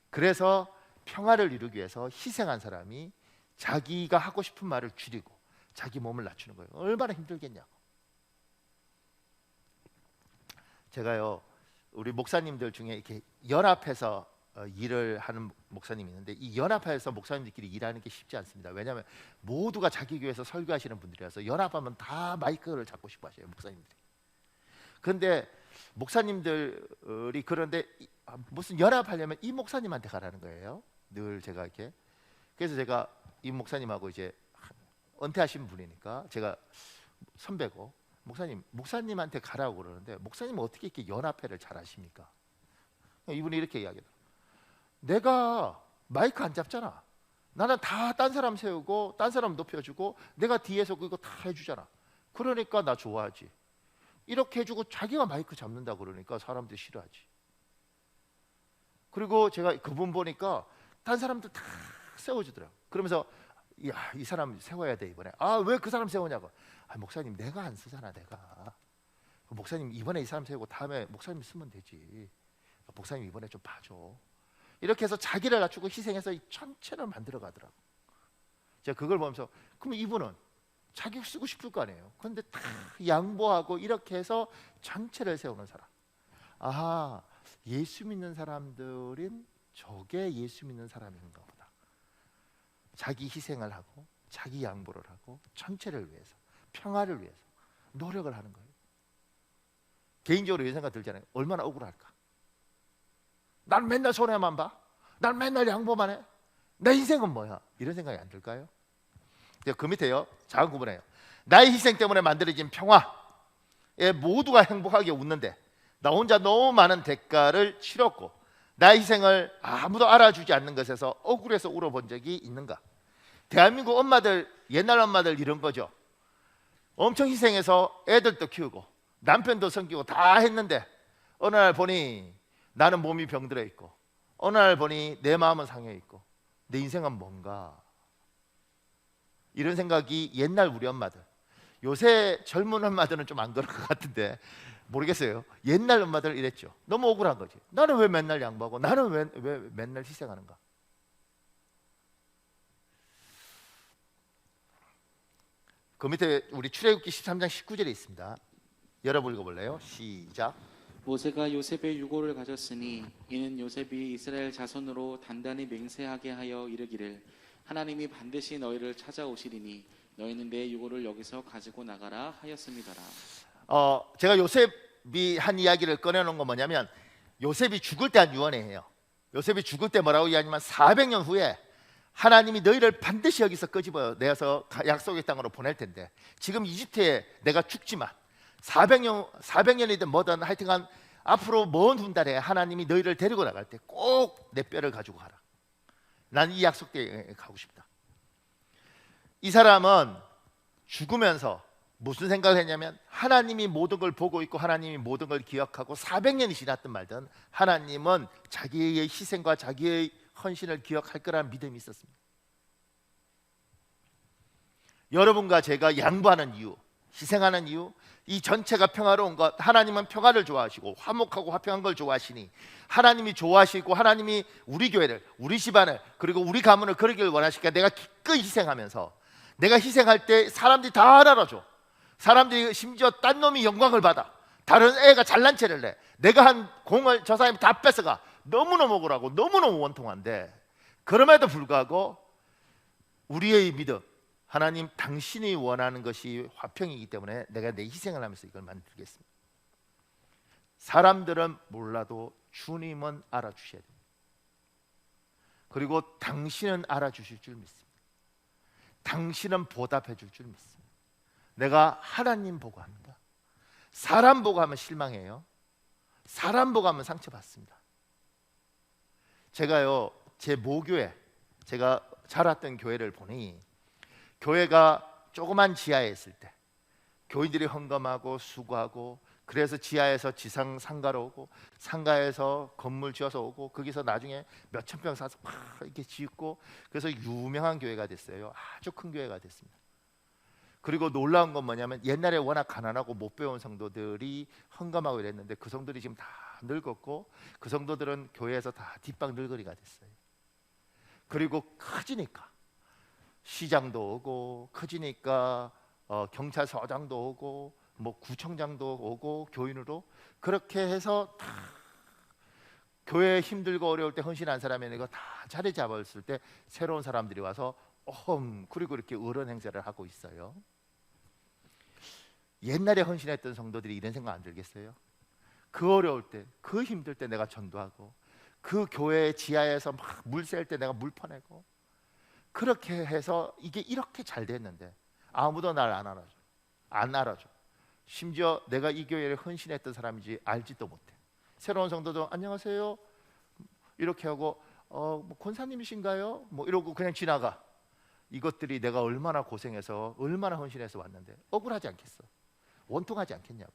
그래서 평화를 이루기 위해서 희생한 사람이 자기가 하고 싶은 말을 줄이고 자기 몸을 낮추는 거예요. 얼마나 힘들겠냐고. 제가요 우리 목사님들 중에 이렇게 연합해서 일을 하는 목사님이 있는데 이 연합해서 목사님들끼리 일하는 게 쉽지 않습니다. 왜냐하면 모두가 자기 교회에서 설교하시는 분들이라서 연합하면 다 마이크를 잡고 싶어 하셔요 목사님들이. 그런데 목사님들이 그런데 무슨 연합하려면 이 목사님한테 가라는 거예요. 늘 제가 이렇게. 그래서 제가 이 목사님하고 이제 은퇴하신 분이니까 제가 선배고 목사님한테 가라고 그러는데 목사님은 어떻게 이렇게 연합회를 잘 하십니까? 이분이 이렇게 이야기해요. 내가 마이크 안 잡잖아. 나는 다 딴 사람 세우고 딴 사람 높여주고 내가 뒤에서 그거 다 해주잖아. 그러니까 나 좋아하지. 이렇게 해주고 자기가 마이크 잡는다 그러니까 사람들이 싫어하지. 그리고 제가 그분 보니까 딴 사람들 다 세워주더라고. 그러면서 야, 이 사람 세워야 돼 이번에. 아, 왜 그 사람 세우냐고. 아, 목사님 내가 안 쓰잖아 내가. 목사님 이번에 이 사람 세우고 다음에 목사님 쓰면 되지. 목사님 이번에 좀 봐줘. 이렇게 해서 자기를 낮추고 희생해서 이 전체를 만들어 가더라고. 제가 그걸 보면서 그럼 이분은 자기 쓰고 싶을 거 아니에요. 그런데 다 양보하고 이렇게 해서 전체를 세우는 사람. 아하, 예수 믿는 사람들은 저게 예수 믿는 사람인가 보다. 자기 희생을 하고 자기 양보를 하고 전체를 위해서, 평화를 위해서 노력을 하는 거예요. 개인적으로 이런 생각 들잖아요. 얼마나 억울할까. 난 맨날 손해만 봐. 난 맨날 양보만 해. 내 인생은 뭐야? 이런 생각이 안 들까요? 그 밑에요. 작은 구분해요. 나의 희생 때문에 만들어진 평화에 모두가 행복하게 웃는데 나 혼자 너무 많은 대가를 치렀고 나의 희생을 아무도 알아주지 않는 것에서 억울해서 울어본 적이 있는가? 대한민국 엄마들, 옛날 엄마들 이런 거죠. 엄청 희생해서 애들도 키우고 남편도 섬기고 다 했는데 어느 날 보니 나는 몸이 병들어 있고 어느 날 보니 내 마음은 상해 있고 내 인생은 뭔가, 이런 생각이 옛날 우리 엄마들. 요새 젊은 엄마들은 좀 안 그럴 것 같은데 모르겠어요. 옛날 엄마들 이랬죠. 너무 억울한 거지. 나는 왜 맨날 양보하고 나는 왜 맨날 희생하는가. 그 밑에 우리 출애굽기 13장 19절에 있습니다. 여러분 읽어볼래요? 시작. 모세가 요셉의 유고를 가졌으니 이는 요셉이 이스라엘 자손으로 단단히 맹세하게 하여 이르기를 하나님이 반드시 너희를 찾아오시리니 너희는 내 유고를 여기서 가지고 나가라 하였음이더라. 제가 요셉이 한 이야기를 꺼내놓은 건 뭐냐면 요셉이 죽을 때 한 유언이에요. 요셉이 죽을 때 뭐라고 이야기하냐면 400년 후에 하나님이 너희를 반드시 여기서 끄집어 내서 약속의 땅으로 보낼 텐데 지금 이집트에 내가 죽지만 400년이든 뭐든 하여튼간 앞으로 먼 훗날에 하나님이 너희를 데리고 나갈 때 꼭 내 뼈를 가지고 가라. 난 이 약속대에 가고 싶다. 이 사람은 죽으면서 무슨 생각을 했냐면 하나님이 모든 걸 보고 있고 하나님이 모든 걸 기억하고 400년이 지났든 말든 하나님은 자기의 희생과 자기의 헌신을 기억할 거라는 믿음이 있었습니다. 여러분과 제가 양보하는 이유, 희생하는 이유, 이 전체가 평화로운 것, 하나님은 평화를 좋아하시고 화목하고 화평한 걸 좋아하시니 하나님이 좋아하시고 하나님이 우리 교회를, 우리 집안을 그리고 우리 가문을 그러기를 원하시니까 내가 기꺼이 희생하면서 내가 희생할 때 사람들이 다 알아줘. 사람들이 심지어 딴 놈이 영광을 받아. 다른 애가 잘난 체를 내. 내가 한 공을 저 사람이 다 뺏어가. 너무너무 억울하고 너무너무 원통한데 그럼에도 불구하고 우리의 믿음, 하나님 당신이 원하는 것이 화평이기 때문에 내가 내 희생을 하면서 이걸 만들겠습니다. 사람들은 몰라도 주님은 알아주셔야 됩니다. 그리고 당신은 알아주실 줄 믿습니다. 당신은 보답해 줄 줄 믿습니다. 내가 하나님 보고 합니다. 사람 보고 하면 실망해요. 사람 보고 하면 상처받습니다. 제가요, 제 모교회, 제가 자랐던 교회를 보니 교회가 조그만 지하에 있을 때 교인들이 헌금하고 수고하고 그래서 지하에서 지상 상가로 오고 상가에서 건물 지어서 오고 거기서 나중에 몇천 평 사서 막 이렇게 짓고 그래서 유명한 교회가 됐어요. 아주 큰 교회가 됐습니다. 그리고 놀라운 건 뭐냐면 옛날에 워낙 가난하고 못 배운 성도들이 헌금하고 이랬는데 그 성도들이 지금 다 늙었고 그 성도들은 교회에서 다 뒷방 늙은이가 됐어요. 그리고 커지니까 시장도 오고 커지니까 경찰서장도 오고 뭐 구청장도 오고 교인으로 그렇게 해서 다 교회 힘들고 어려울 때 헌신한 사람이 이거 다 자리 잡았을 때 새로운 사람들이 와서 그리고 이렇게 어른 행세를 하고 있어요. 옛날에 헌신했던 성도들이 이런 생각 안 들겠어요? 그 어려울 때, 그 힘들 때 내가 전도하고, 그 교회 지하에서 막 물 셀 때 내가 물 퍼내고, 그렇게 해서 이게 이렇게 잘 됐는데 아무도 날 안 알아줘. 안 알아줘. 심지어 내가 이 교회를 헌신했던 사람인지 알지도 못해. 새로운 성도도 안녕하세요 이렇게 하고 뭐 권사님이신가요? 뭐 이러고 그냥 지나가. 이것들이 내가 얼마나 고생해서 얼마나 헌신해서 왔는데 억울하지 않겠어? 원통하지 않겠냐고.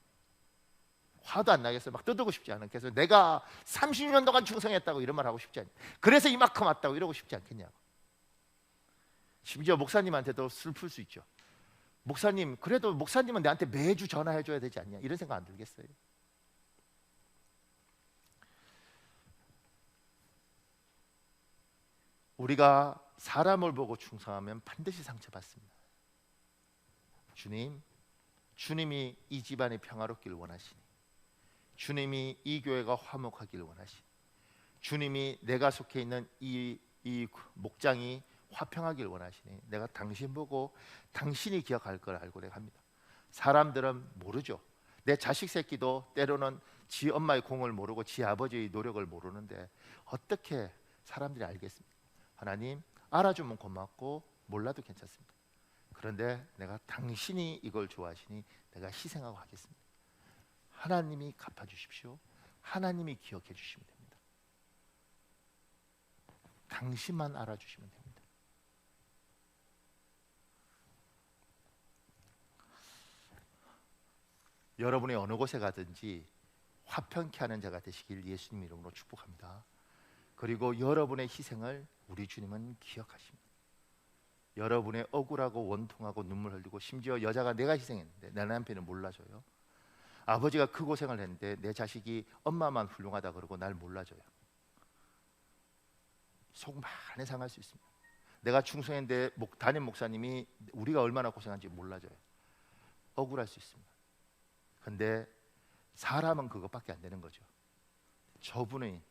화도 안 나겠어요? 막 떠들고 싶지 않겠어요? 내가 30년 동안 충성했다고 이런 말 하고 싶지 않냐? 그래서 이만큼 왔다고 이러고 싶지 않겠냐고. 심지어 목사님한테도 슬플 수 있죠. 목사님, 그래도 목사님은 내한테 매주 전화해줘야 되지 않냐? 이런 생각 안 들겠어요? 우리가 사람을 보고 충성하면 반드시 상처받습니다. 주님이 이 집안이 평화롭기를 원하시니, 주님이 이 교회가 화목하기를 원하시니, 주님이 내가 속해 있는 이 목장이 화평하기를 원하시니, 내가 당신 보고 당신이 기억할 걸 알고 내가 합니다. 사람들은 모르죠. 내 자식 새끼도 때로는 지 엄마의 공을 모르고 지 아버지의 노력을 모르는데 어떻게 사람들이 알겠습니까? 하나님, 알아주면 고맙고 몰라도 괜찮습니다. 그런데 내가 당신이 이걸 좋아하시니 내가 희생하고 하겠습니다. 하나님이 갚아주십시오. 하나님이 기억해 주시면 됩니다. 당신만 알아주시면 됩니다. 여러분이 어느 곳에 가든지 화평케 하는 자가 되시길 예수님 이름으로 축복합니다. 그리고 여러분의 희생을 우리 주님은 기억하십니다. 여러분의 억울하고 원통하고 눈물 흘리고, 심지어 여자가 내가 희생했는데 내 남편은 몰라줘요. 아버지가 그 고생을 했는데 내 자식이 엄마만 훌륭하다 그러고 날 몰라줘요. 속 많이 상할 수 있습니다. 내가 충성했는데 담임 목사님이 우리가 얼마나 고생한지 몰라줘요. 억울할 수 있습니다. 근데 사람은 그것밖에 안 되는 거죠. 저분이,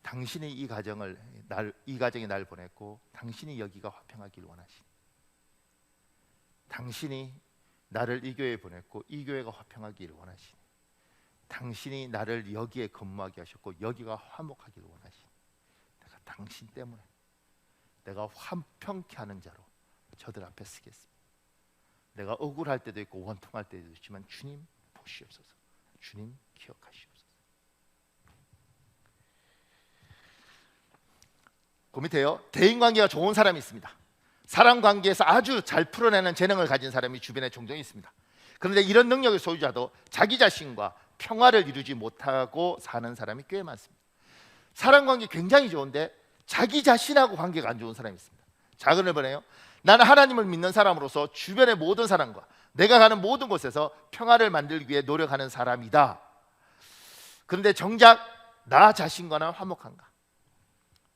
당신이 이 가정에 날 보냈고 당신이 여기가 화평하기를 원하시니, 당신이 나를 이 교회에 보냈고 이 교회가 화평하기를 원하시니, 당신이 나를 여기에 근무하게 하셨고 여기가 화목하기를 원하시니, 내가 당신 때문에 내가 화평케 하는 자로 저들 앞에 서겠습니다. 내가 억울할 때도 있고 원통할 때도 있지만 주님 보시옵소서, 주님 기억하시옵소서. 그 밑에요, 대인관계가 좋은 사람이 있습니다. 사람 관계에서 아주 잘 풀어내는 재능을 가진 사람이 주변에 종종 있습니다. 그런데 이런 능력의 소유자도 자기 자신과 평화를 이루지 못하고 사는 사람이 꽤 많습니다. 사람 관계 굉장히 좋은데 자기 자신하고 관계가 안 좋은 사람이 있습니다. 작은을 보내요. 나는 하나님을 믿는 사람으로서 주변의 모든 사람과 내가 가는 모든 곳에서 평화를 만들기 위해 노력하는 사람이다. 그런데 정작 나 자신과는 화목한가?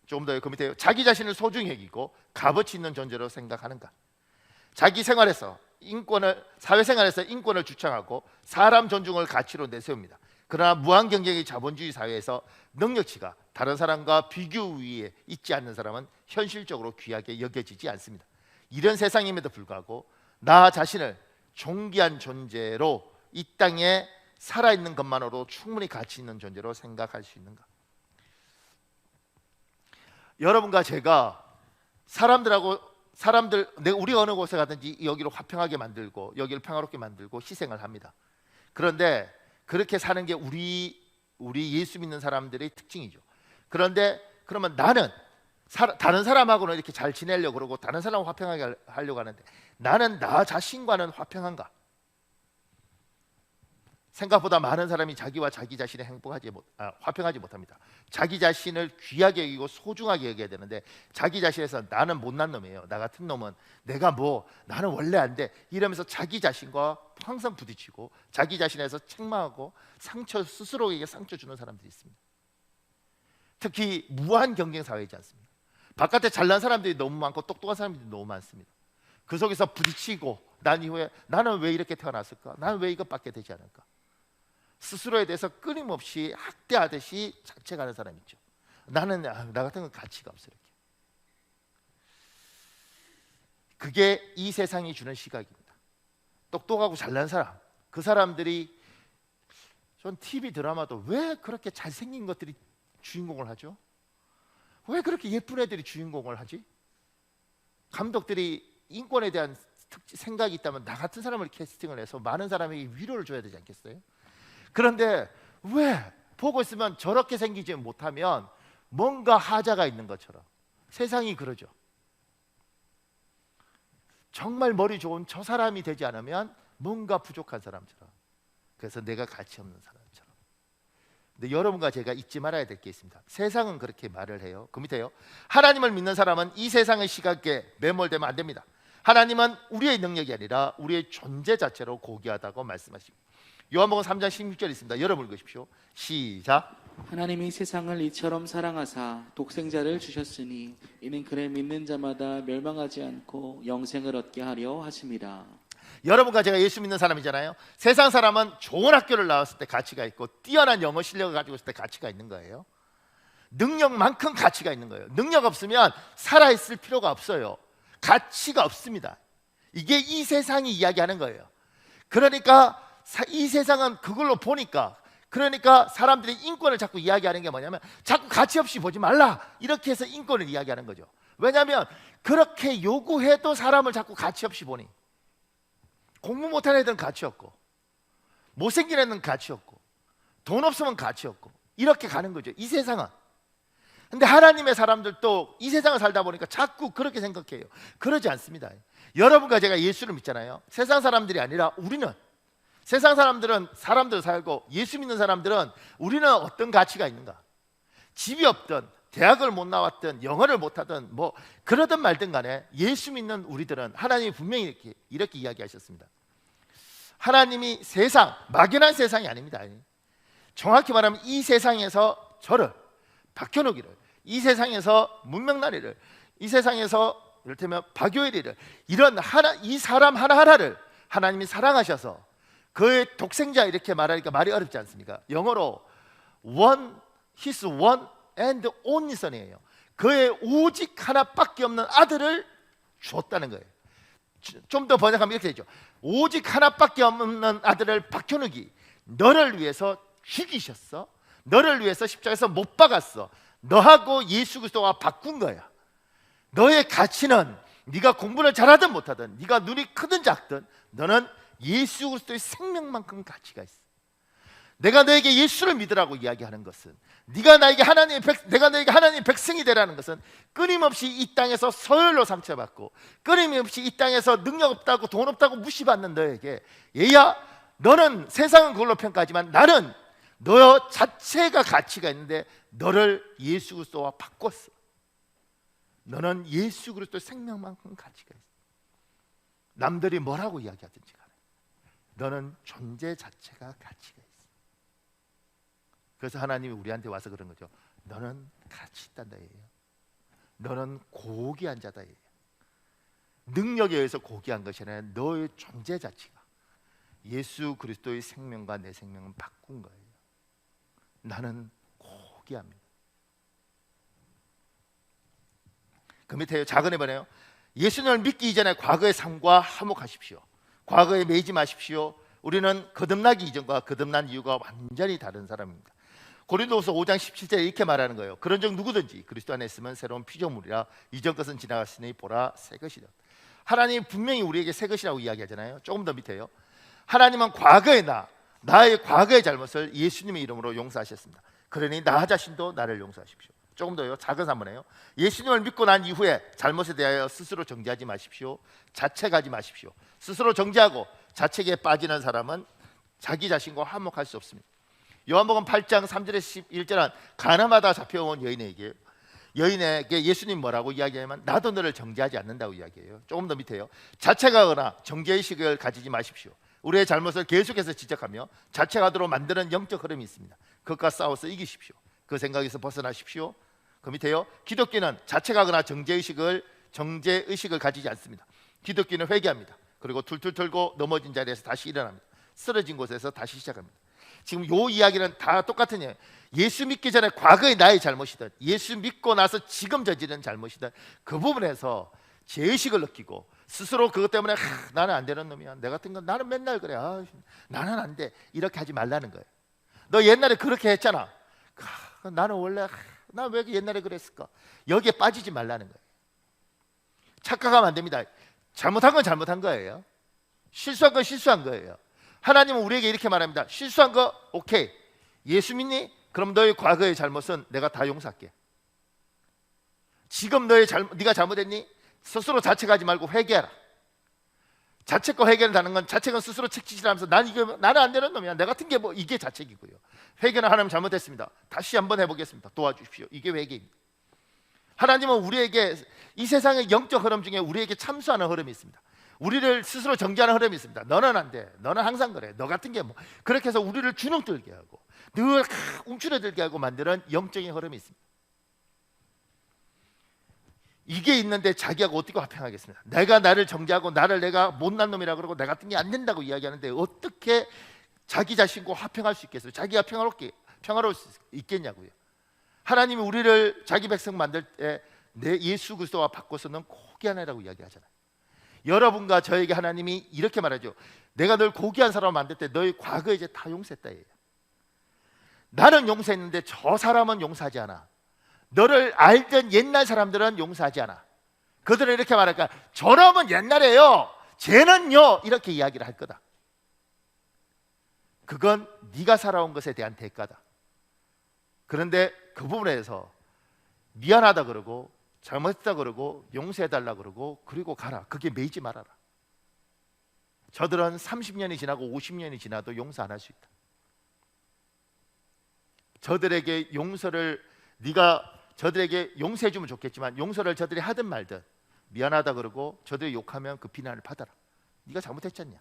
조금 더 그 밑에 자기 자신을 소중히 여기고 값어치 있는 존재로 생각하는가? 자기 생활에서 사회생활에서 인권을 주창하고 사람 존중을 가치로 내세웁니다. 그러나 무한 경쟁의 자본주의 사회에서 능력치가 다른 사람과 비교 위에 있지 않는 사람은 현실적으로 귀하게 여겨지지 않습니다. 이런 세상임에도 불구하고 나 자신을 존귀한 존재로 이 땅에 살아있는 것만으로 충분히 가치 있는 존재로 생각할 수 있는가? 여러분과 제가 우리가 어느 곳에 가든지 여기를 화평하게 만들고 여기를 평화롭게 만들고 희생을 합니다. 그런데 그렇게 사는 게 우리 예수 믿는 사람들의 특징이죠. 그런데 그러면 나는 다른 사람하고는 이렇게 잘 지내려고 그러고 다른 사람을 화평하게 하려고 하는데 나는 나 자신과는 화평한가? 생각보다 많은 사람이 자기와 자기 자신이 화평하지 못합니다. 자기 자신을 귀하게 여기고 소중하게 여겨야 되는데 자기 자신에서 나는 못난 놈이에요. 나 같은 놈은 나는 원래 안 돼 이러면서 자기 자신과 항상 부딪히고 자기 자신에서 책망하고 스스로에게 상처 주는 사람들이 있습니다. 특히 무한 경쟁 사회이지 않습니까? 바깥에 잘난 사람들이 너무 많고 똑똑한 사람들이 너무 많습니다. 그 속에서 부딪히고 난 이후에 나는 왜 이렇게 태어났을까? 나는 왜 이것밖에 되지 않을까? 스스로에 대해서 끊임없이 학대하듯이 자책하는 사람이 있죠. 나 같은 건 가치가 없어. 이렇게. 그게 이 세상이 주는 시각입니다. 똑똑하고 잘난 사람, 그 사람들이 전 TV 드라마도 왜 그렇게 잘생긴 것들이 주인공을 하죠? 왜 그렇게 예쁜 애들이 주인공을 하지? 감독들이 인권에 대한 생각이 있다면 나 같은 사람을 캐스팅을 해서 많은 사람에게 위로를 줘야 되지 않겠어요? 그런데 왜 보고 있으면 저렇게 생기지 못하면 뭔가 하자가 있는 것처럼 세상이 그러죠. 정말 머리 좋은 저 사람이 되지 않으면 뭔가 부족한 사람처럼, 그래서 내가 가치 없는 사람처럼. 근데 여러분과 제가 잊지 말아야 될 게 있습니다. 세상은 그렇게 말을 해요. 그 밑에요, 하나님을 믿는 사람은 이 세상의 시각에 매몰되면 안 됩니다. 하나님은 우리의 능력이 아니라 우리의 존재 자체로 고귀하다고 말씀하십니다. 요한복음 3장 16절 있습니다. 여러분 읽으십시오. 시작. 하나님이 세상을 이처럼 사랑하사 독생자를 주셨으니 이는 그를 믿는 자마다 멸망하지 않고 영생을 얻게 하려 하심이라. 여러분과 제가 예수 믿는 사람이잖아요. 세상 사람은 좋은 학교를 나왔을 때 가치가 있고 뛰어난 영어 실력을 가지고 있을 때 가치가 있는 거예요. 능력만큼 가치가 있는 거예요. 능력 없으면 살아있을 필요가 없어요. 가치가 없습니다. 이게 이 세상이 이야기하는 거예요. 그러니까 이 세상은 그걸로 보니까, 그러니까 사람들이 인권을 자꾸 이야기하는 게 뭐냐면 자꾸 가치 없이 보지 말라, 이렇게 해서 인권을 이야기하는 거죠. 왜냐하면 그렇게 요구해도 사람을 자꾸 가치 없이 보니, 공부 못하는 애들은 가치 없고, 못생긴 애는 가치 없고, 돈 없으면 가치 없고, 이렇게 가는 거죠, 이 세상은. 근데 하나님의 사람들도 이 세상을 살다 보니까 자꾸 그렇게 생각해요. 그러지 않습니다. 여러분과 제가 예수를 믿잖아요. 세상 사람들이 아니라 우리는, 세상 사람들은 사람들 살고, 예수 믿는 사람들은 우리는 어떤 가치가 있는가? 집이 없든 대학을 못 나왔든 영어를 못하든 뭐 그러든 말든 간에 예수 믿는 우리들은 하나님이 분명히 이렇게 이야기하셨습니다. 하나님이 세상, 막연한 세상이 아닙니다. 정확히 말하면 이 세상에서 저를, 박현욱이를, 이 세상에서 문명나리를, 이 세상에서 이를테면 박요일이를, 이런 이 사람 하나하나를 하나님이 사랑하셔서 그의 독생자, 이렇게 말하니까 말이 어렵지 않습니까? 영어로 His one and only son이에요. 그의 오직 하나밖에 없는 아들을 주었다는 거예요. 좀 더 번역하면 이렇게 되죠. 오직 하나밖에 없는 아들을 박현욱이 너를 위해서 죽이셨어. 너를 위해서 십자가에서 못 박았어. 너하고 예수 그리스도가 바꾼 거야. 너의 가치는 네가 공부를 잘하든 못하든, 네가 눈이 크든 작든, 너는 예수 그리스도의 생명만큼 가치가 있어. 내가 너에게 예수를 믿으라고 이야기하는 것은, 내가 너에게 하나님의 백성이 되라는 것은, 끊임없이 이 땅에서 서열로 상처받고, 끊임없이 이 땅에서 능력 없다고 돈 없다고 무시받는 너에게, 얘야, 너는 세상은 그걸로 평가하지만 나는 너 자체가 가치가 있는데 너를 예수 그리스도와 바꿨어. 너는 예수 그리스도의 생명만큼 가치가 있어. 남들이 뭐라고 이야기하든지 간에 너는 존재 자체가 가치가 있어. 그래서 하나님이 우리한테 와서 그런 거죠. 너는 가치 있단다 얘예요. 너는 고귀한 자다 얘예요. 능력에 의해서 고귀한 것이 아니라 너의 존재 자체가 예수 그리스도의 생명과 내 생명은 바꾼 거예요. 나는 고귀합니다. 그 밑에 작은 애 보네요. 예수님을 믿기 이전에 과거의 삶과 화목하십시오. 과거에 매이지 마십시오. 우리는 거듭나기 이전과 거듭난 이유가 완전히 다른 사람입니다. 고린도후서 5장 17절에 이렇게 말하는 거예요. 그런즉 누구든지 그리스도 안에 있으면 새로운 피조물이라 이전 것은 지나갔으니 보라 새 것이라. 하나님 분명히 우리에게 새 것이라고 이야기하잖아요. 조금 더 밑에요. 하나님은 과거의 나의 과거의 잘못을 예수님의 이름으로 용서하셨습니다. 그러니 나 자신도 나를 용서하십시오. 조금 더요. 작은 산문에요. 예수님을 믿고 난 이후에 잘못에 대하여 스스로 정죄하지 마십시오. 자책하지 마십시오. 스스로 정죄하고 자책에 빠지는 사람은 자기 자신과 화목할 수 없습니다. 요한복음 8장 3절에서 11절은 가늠하다 잡혀온 여인에게 예수님 뭐라고 이야기하냐면 나도 너를 정죄하지 않는다고 이야기해요. 조금 더 밑에요. 자책하거나 정죄의식을 가지지 마십시오. 우리의 잘못을 계속해서 지적하며 자책하도록 만드는 영적 흐름이 있습니다. 그것과 싸워서 이기십시오. 그 생각에서 벗어나십시오. 그 밑에요. 기독교는 자책하거나 정죄의식을 가지지 않습니다. 기독교는 회개합니다. 그리고 툴툴 털고 넘어진 자리에서 다시 일어납니다. 쓰러진 곳에서 다시 시작합니다. 지금 요 이야기는 다 똑같은 예요. 예수 믿기 전에 과거의 나의 잘못이든 예수 믿고 나서 지금 저지른 잘못이든 그 부분에서 죄의식을 느끼고 스스로 그것 때문에 나는 안 되는 놈이야, 내 같은 건 나는 맨날 그래, 나는 안 돼, 이렇게 하지 말라는 거예요. 너 옛날에 그렇게 했잖아. 나는 원래 나 왜 옛날에 그랬을까? 여기에 빠지지 말라는 거예요. 착각하면 안 됩니다. 잘못한 건 잘못한 거예요. 실수한 건 실수한 거예요. 하나님은 우리에게 이렇게 말합니다. 실수한 거 오케이. 예수 믿니? 그럼 너의 과거의 잘못은 내가 다 용서할게. 지금 네가 잘못했니? 스스로 자책하지 말고 회개하라. 자책과 회개를 건 자책은 스스로 책짓질하면서 나는 안 되는 놈이야. 내 같은 게 뭐 이게 자책이고요. 회개는 하나님 잘못했습니다. 다시 한번 해보겠습니다. 도와주십시오. 이게 회개입니다. 하나님은 우리에게 이 세상의 영적 흐름 중에 우리에게 참수하는 흐름이 있습니다. 우리를 스스로 정죄하는 흐름이 있습니다. 너는 안 돼. 너는 항상 그래. 너 같은 게 뭐. 그렇게 해서 우리를 주눅들게 하고 늘 움츠러들게 하고 만드는 영적인 흐름이 있습니다. 이게 있는데 자기하고 어떻게 화평하겠습니까? 내가 나를 정죄하고 나를 내가 못난 놈이라 그러고 내 같은 게 안 된다고 이야기하는데 어떻게 자기 자신과 화평할 수 있겠어요? 자기가 평화로울 수 있겠냐고요. 하나님이 우리를 자기 백성 만들 때 내 예수 그리스도와 바꿔서는 고귀하네라고 이야기하잖아요. 여러분과 저에게 하나님이 이렇게 말하죠. 내가 널 고귀한 사람을 만들 때 너의 과거에 이제 다 용서했다. 나는 용서했는데 저 사람은 용서하지 않아. 너를 알던 옛날 사람들은 용서하지 않아. 그들은 이렇게 말할까? 저놈은 옛날에요, 쟤는요, 이렇게 이야기를 할 거다. 그건 네가 살아온 것에 대한 대가다. 그런데 그 부분에서 미안하다 그러고 잘못했다 그러고 용서해달라 그러고 그리고 가라. 그게 매이지 말아라. 저들은 30년이 지나고 50년이 지나도 용서 안 할 수 있다. 저들에게 네가 저들에게 용서해 주면 좋겠지만 용서를 저들이 하든 말든 미안하다 그러고 저들이 욕하면 그 비난을 받아라. 네가 잘못했잖냐.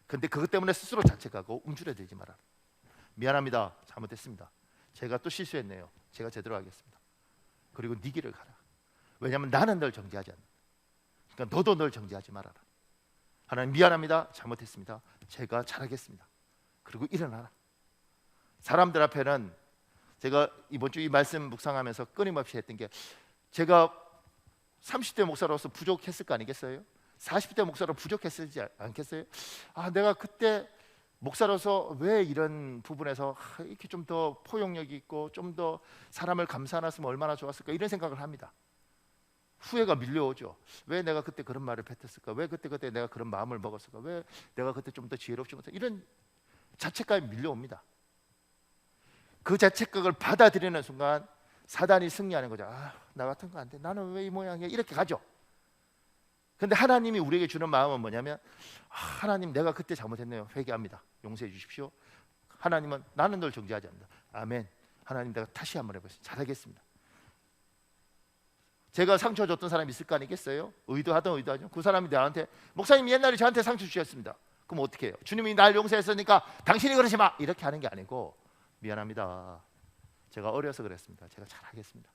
근데 그것 때문에 스스로 자책하고 움츠러들지 말아라. 미안합니다. 잘못했습니다. 제가 또 실수했네요. 제가 제대로 하겠습니다. 그리고 네 길을 가라. 왜냐하면 나는 널 정죄하지 않는다. 그러니까 너도 널 정죄하지 말아라. 하나님 미안합니다. 잘못했습니다. 제가 잘하겠습니다. 그리고 일어나라. 사람들 앞에는 제가 이번 주 이 말씀 묵상하면서 끊임없이 했던 게 제가 30대 목사로서 부족했을 거 아니겠어요? 40대 목사로 부족했을지 않겠어요? 내가 그때 목사로서 왜 이런 부분에서 이렇게 좀 더 포용력이 있고 좀 더 사람을 감싸놨으면 얼마나 좋았을까 이런 생각을 합니다. 후회가 밀려오죠. 왜 내가 그때 그런 말을 뱉었을까? 왜 그때 내가 그런 마음을 먹었을까? 왜 내가 그때 좀 더 지혜롭지 못했을까? 이런 자책감이 밀려옵니다. 그 자책각을 받아들이는 순간 사단이 승리하는 거죠. 나 같은 거 안 돼. 나는 왜 이 모양이야? 이렇게 가죠. 근데 하나님이 우리에게 주는 마음은 뭐냐면 하나님 내가 그때 잘못했네요. 회개합니다. 용서해 주십시오. 하나님은 나는 널 정죄하지 않는다. 아멘. 하나님 내가 다시 한번 해보겠습니다. 잘하겠습니다. 제가 상처 줬던 사람이 있을 거 아니겠어요? 의도하든 의도하죠. 그 사람이 나한테 목사님 옛날에 저한테 상처 주셨습니다. 그럼 어떻게 해요? 주님이 날 용서했으니까 당신이 그러지 마. 이렇게 하는 게 아니고 미안합니다. 제가 어려서 그랬습니다. 제가 잘하겠습니다.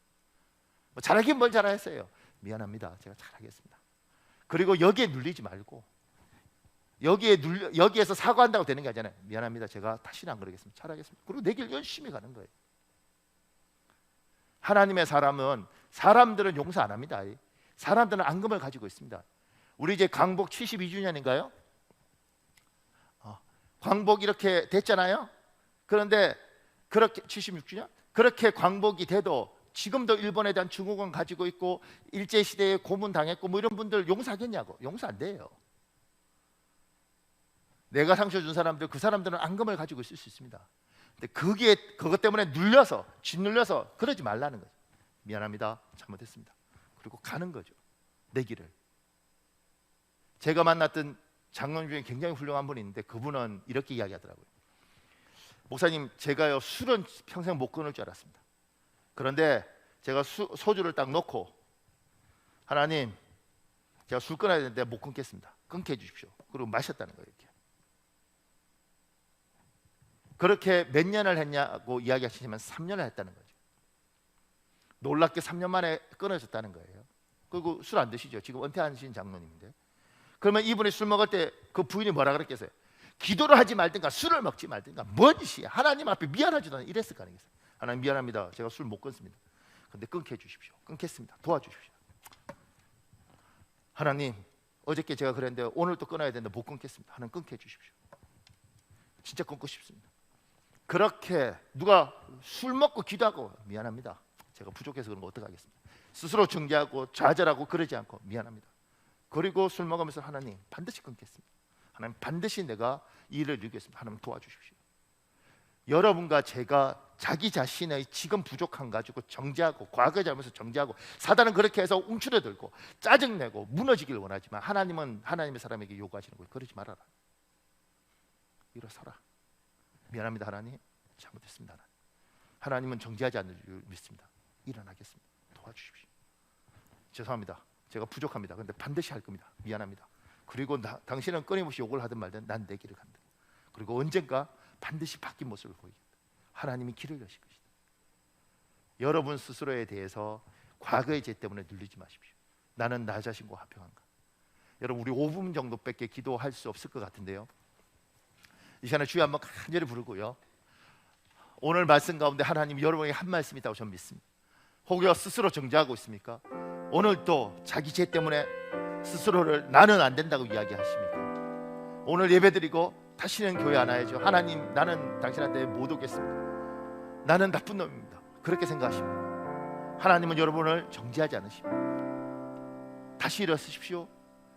잘하긴 뭘 잘했어요. 미안합니다. 제가 잘하겠습니다. 그리고 여기에 눌리지 말고 여기에서 사과한다고 되는 게 아니잖아요. 미안합니다. 제가 다시는 안 그러겠습니다. 잘하겠습니다. 그리고 내 길 열심히 가는 거예요. 하나님의 사람들은 용서 안 합니다. 사람들은 앙금을 가지고 있습니다. 우리 이제 광복 72주년인가요? 광복 이렇게 됐잖아요. 그런데 그렇게 76주년? 그렇게 광복이 돼도 지금도 일본에 대한 증오감 가지고 있고 일제시대에 고문당했고 뭐 이런 분들 용서하겠냐고. 용서 안 돼요. 내가 상처 준 사람들, 그 사람들은 앙금을 가지고 있을 수 있습니다. 근데 그것 때문에 짓눌려서 그러지 말라는 거죠. 미안합니다. 잘못했습니다. 그리고 가는 거죠. 내 길을. 제가 만났던 장로님 중에 굉장히 훌륭한 분이 있는데 그분은 이렇게 이야기하더라고요. 목사님, 제가요 술은 평생 못 끊을 줄 알았습니다. 그런데 제가 소주를 딱 놓고 하나님, 제가 술 끊어야 되는데 못 끊겠습니다. 끊게 해주십시오. 그리고 마셨다는 거예요. 그렇게 몇 년을 했냐고 이야기하시지만 3년을 했다는 거죠. 놀랍게 3년 만에 끊어졌다는 거예요. 그리고 술 안 드시죠. 지금 은퇴하신 장로님인데. 그러면 이분이 술 먹을 때 그 부인이 뭐라 그랬겠어요? 기도를 하지 말든가 술을 먹지 말든가 뭔 짓이야. 하나님 앞에 미안하지도 않아. 이랬을 거 아니겠어요. 하나님 미안합니다. 제가 술 못 끊습니다. 근데 끊게 해주십시오. 끊겠습니다. 도와주십시오. 하나님, 어저께 제가 그랬는데 오늘 또 끊어야 되는데 못 끊겠습니다. 하나님 끊게 해주십시오. 진짜 끊고 싶습니다. 그렇게 누가 술 먹고 기도하고 미안합니다. 제가 부족해서 그런 거 어떡하겠습니까? 스스로 정죄하고 좌절하고 그러지 않고 미안합니다. 그리고 술 먹으면서 하나님 반드시 끊겠습니다. 하나님 반드시 내가 이 일을 이루겠습니다. 하나님 도와주십시오. 여러분과 제가 자기 자신의 지금 부족함 가지고 정죄하고 과거에 잘못해서 정죄하고 사단은 그렇게 해서 움츠러들고 짜증내고 무너지기를 원하지만 하나님은 하나님의 사람에게 요구하시는 거예요. 그러지 말아라. 일어서라. 미안합니다 하나님. 잘못했습니다 하나님. 하나님은 정죄하지 않는 줄 믿습니다. 일어나겠습니다. 도와주십시오. 죄송합니다. 제가 부족합니다. 그런데 반드시 할 겁니다. 미안합니다. 그리고 당신은 끊임없이 욕을 하든 말든 난 내 길을 간다. 그리고 언젠가 반드시 바뀐 모습을 보이겠다. 하나님이 길을 여실 것이다. 여러분 스스로에 대해서 과거의 죄 때문에 눌리지 마십시오. 나는 나 자신과 화평한가? 여러분 우리 5분 정도밖에 기도할 수 없을 것 같은데요. 이 시간에 주여 한번 간절히 부르고요. 오늘 말씀 가운데 하나님 여러분에게 한 말씀이 있다고 저는 믿습니다. 혹여 스스로 정죄하고 있습니까? 오늘 또 자기 죄 때문에 스스로를 나는 안 된다고 이야기하십니까? 오늘 예배드리고 다시는 교회 안 와야죠. 하나님 나는 당신한테 못 오겠습니다. 나는 나쁜 놈입니다. 그렇게 생각하십니까? 하나님은 여러분을 정죄하지 않으십니다. 다시 일어서십시오.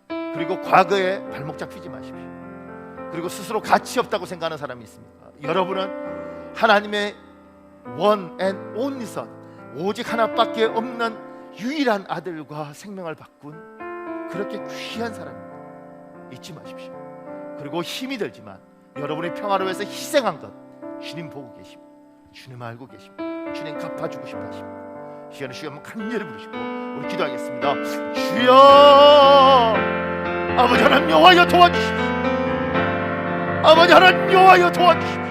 그리고 과거에 발목 잡히지 마십시오. 그리고 스스로 가치 없다고 생각하는 사람이 있습니까? 여러분은 하나님의 one and only son, 오직 하나밖에 없는 유일한 아들과 생명을 바꾼 그렇게 귀한 사람입니다. 잊지 마십시오. 그리고 힘이 들지만 여러분의 평화를 위해서 희생한 것 주님 보고 계십니다. 주님 알고 계십니다. 주님 갚아주고 싶어 하십니다. 시간에 주여 한번 간절히 부르시고 우리 기도하겠습니다. 주여 아버지 하나님 여호와여 도와주십시오. 아버지 하나님 여호와여 도와주십시오.